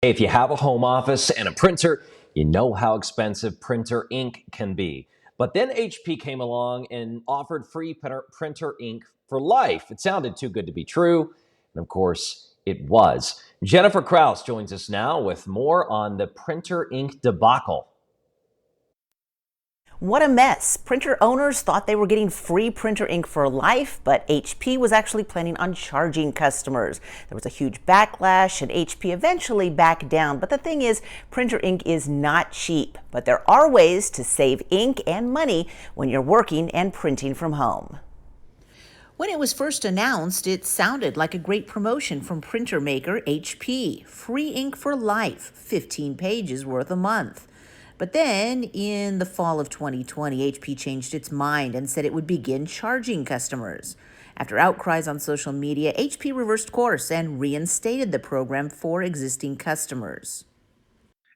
If you have a home office and a printer, you know how expensive printer ink can be. But then HP came along and offered free printer ink for life. It sounded too good to be true. And of course, it was. Jennifer Kraus joins us now with more on the printer ink debacle. What a mess. Printer owners thought they were getting free printer ink for life, but HP was actually planning on charging customers. There was a huge backlash and HP eventually backed down. But the thing is, printer ink is not cheap, but there are ways to save ink and money when you're working and printing from home. When it was first announced, it sounded like a great promotion from printer maker HP. Free ink for life, 15 pages worth a month. But then, in the fall of 2020, HP changed its mind and said it would begin charging customers. After outcries on social media, HP reversed course and reinstated the program for existing customers.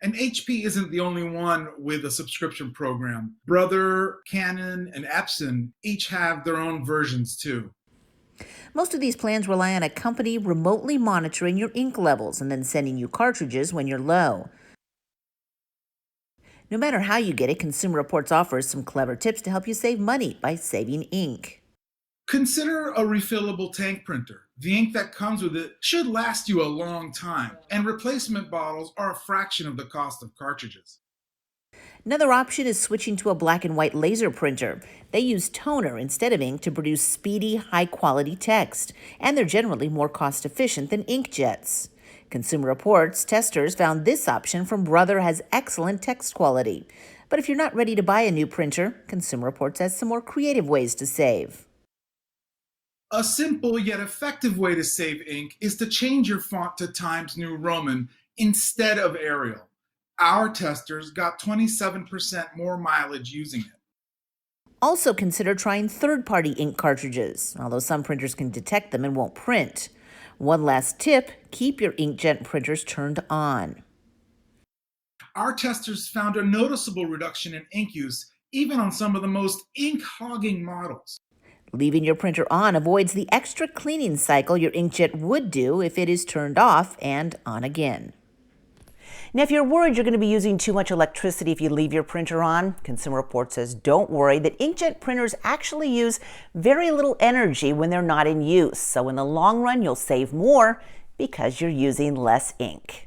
And HP isn't the only one with a subscription program. Brother, Canon, and Epson each have their own versions too. Most of these plans rely on a company remotely monitoring your ink levels and then sending you cartridges when you're low. No matter how you get it, Consumer Reports offers some clever tips to help you save money by saving ink. Consider a refillable tank printer. The ink that comes with it should last you a long time, and replacement bottles are a fraction of the cost of cartridges. Another option is switching to a black and white laser printer. They use toner instead of ink to produce speedy, high-quality text, and they're generally more cost-efficient than inkjets. Consumer Reports testers found this option from Brother has excellent text quality. But if you're not ready to buy a new printer, Consumer Reports has some more creative ways to save. A simple yet effective way to save ink is to change your font to Times New Roman instead of Arial. Our testers got 27% more mileage using it. Also consider trying third-party ink cartridges, although some printers can detect them and won't print. One last tip, keep your inkjet printers turned on. Our testers found a noticeable reduction in ink use, even on some of the most ink-hogging models. Leaving your printer on avoids the extra cleaning cycle your inkjet would do if it is turned off and on again. Now, if you're worried you're going to be using too much electricity if you leave your printer on, Consumer Reports says don't worry, that inkjet printers actually use very little energy when they're not in use. So in the long run, you'll save more because you're using less ink.